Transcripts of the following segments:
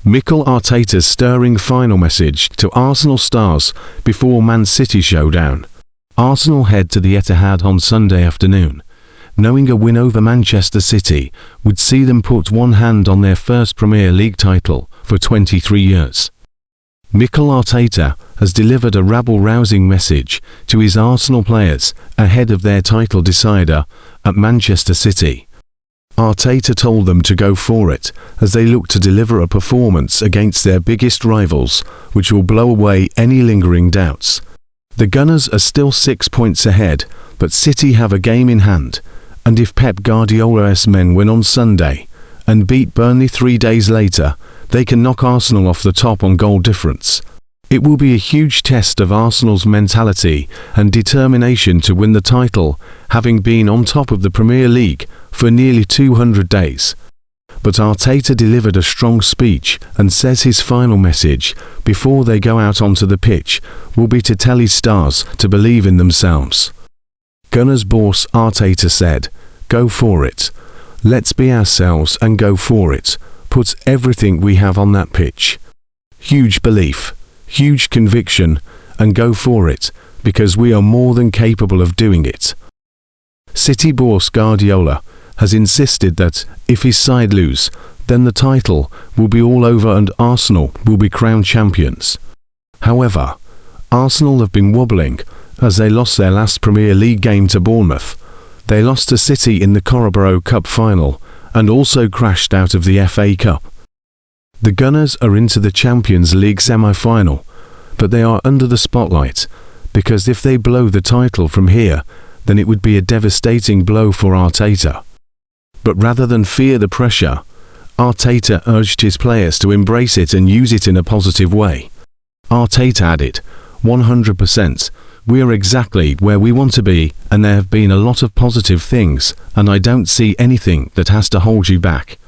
Mikel Arteta's stirring final message to Arsenal stars before Man City showdown. Arsenal head to the Etihad on Sunday afternoon, knowing a win over Manchester City would see them put one hand on their first Premier League title for 23 years. Mikel Arteta has delivered a rabble-rousing message to his Arsenal players ahead of their title decider at Manchester City. Arteta told them to go for it as they look to deliver a performance against their biggest rivals which will blow away any lingering doubts. The Gunners are still 6 points ahead, but City have a game in hand, and if Pep Guardiola's men win on Sunday and beat Burnley 3 days later, they can knock Arsenal off the top on goal difference. It will be a huge test of Arsenal's mentality and determination to win the title, having been on top of the Premier League for nearly 200 days. But Arteta delivered a strong speech and says his final message before they go out onto the pitch will be to tell his stars to believe in themselves. Gunners boss Arteta said, "Go for it. Let's be ourselves and go for it. Put everything we have on that pitch. Huge belief, huge conviction, and go for it, because we are more than capable of doing it." City boss Guardiola has insisted that if his side lose, then the title will be all over and Arsenal will be crowned champions. However, Arsenal have been wobbling as they lost their last Premier League game to Bournemouth. They lost to City in the Carabao Cup final and also crashed out of the FA Cup. The Gunners are into the Champions League semi-final, but they are under the spotlight because if they blow the title from here, then it would be a devastating blow for Arteta. But rather than fear the pressure, Arteta urged his players to embrace it and use it in a positive way. Arteta added, 100%, we are exactly where we want to be and there have been a lot of positive things and I don't see anything that has to hold you back.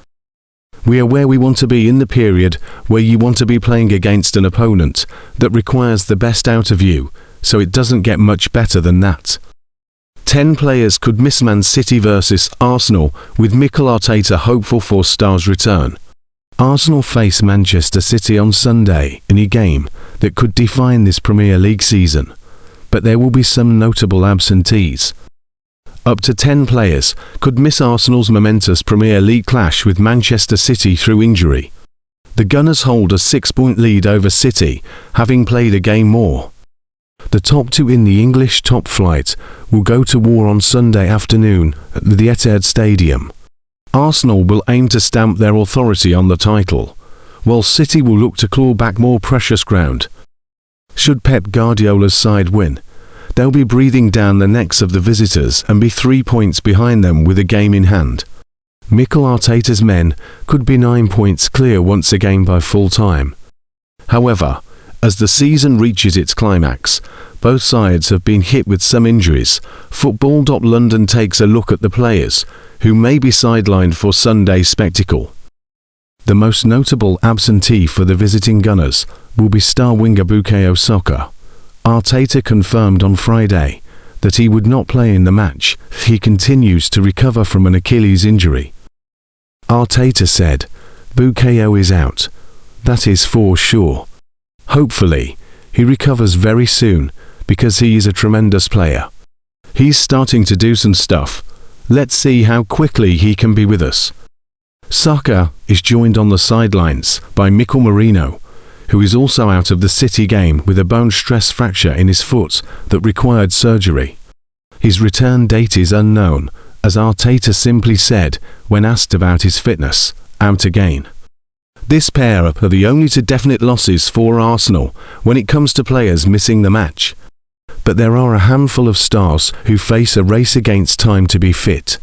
We are where we want to be in the period where you want to be playing against an opponent that requires the best out of you, so it doesn't get much better than that. 10 players could miss Man City versus Arsenal, with Mikel Arteta hopeful for Stars' return. Arsenal face Manchester City on Sunday in a game that could define this Premier League season, but there will be some notable absentees. Up to 10 players could miss Arsenal's momentous Premier League clash with Manchester City through injury. The Gunners hold a 6-point lead over City, having played a game more. The top two in the English top flight will go to war on Sunday afternoon at the Etihad Stadium. Arsenal will aim to stamp their authority on the title, while City will look to claw back more precious ground. Should Pep Guardiola's side win, they'll be breathing down the necks of the visitors and be 3 points behind them with a game in hand. Mikel Arteta's men could be 9 points clear once again by full time. However, as the season reaches its climax, both sides have been hit with some injuries. Football.London takes a look at the players who may be sidelined for Sunday's spectacle. The most notable absentee for the visiting Gunners will be star winger Bukayo Saka. Arteta confirmed on Friday that he would not play in the match. He continues to recover from an Achilles injury. Arteta said, "Bukayo is out. That is for sure. Hopefully, he recovers very soon because he is a tremendous player. He's starting to do some stuff. Let's see how quickly he can be with us." Saka is joined on the sidelines by Mikel Merino, who is also out of the City game with a bone stress fracture in his foot that required surgery. His return date is unknown, as Arteta simply said when asked about his fitness, "Out again." This pair are the only two definite losses for Arsenal when it comes to players missing the match. But there are a handful of stars who face a race against time to be fit.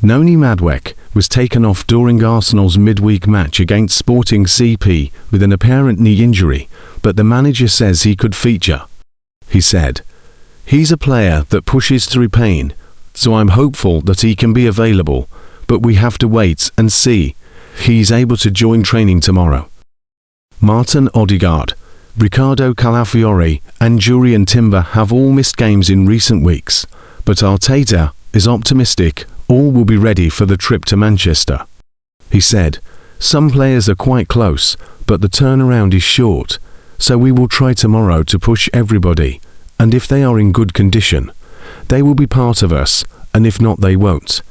Noni Madueke was taken off during Arsenal's midweek match against Sporting CP with an apparent knee injury, but the manager says he could feature. He said, "He's a player that pushes through pain, so I'm hopeful that he can be available, but we have to wait and see. He's able to join training tomorrow." Martin Odegaard, Ricardo Calafiori and Jurrien Timber have all missed games in recent weeks, but Arteta is optimistic all will be ready for the trip to Manchester. He said, Some players are quite close, but the turnaround is short, so we will try tomorrow to push everybody, and if they are in good condition, they will be part of us, and if not they won't.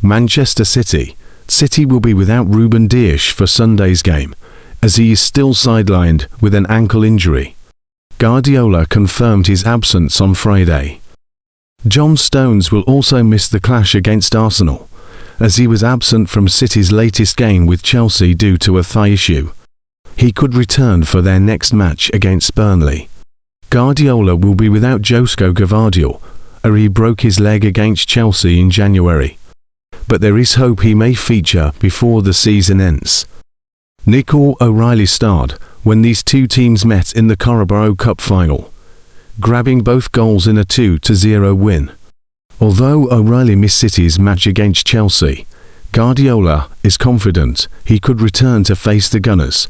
Manchester City. City will be without Ruben Dias for Sunday's game, as he is still sidelined with an ankle injury. Guardiola confirmed his absence on Friday. John Stones will also miss the clash against Arsenal, as he was absent from City's latest game with Chelsea due to a thigh issue. He could return for their next match against Burnley. Guardiola will be without Josko Gvardiol, as he broke his leg against Chelsea in January. But there is hope he may feature before the season ends. Nico O'Reilly starred when these two teams met in the Carabao Cup final, grabbing both goals in a 2-0 win. Although O'Reilly missed City's match against Chelsea, Guardiola is confident he could return to face the Gunners.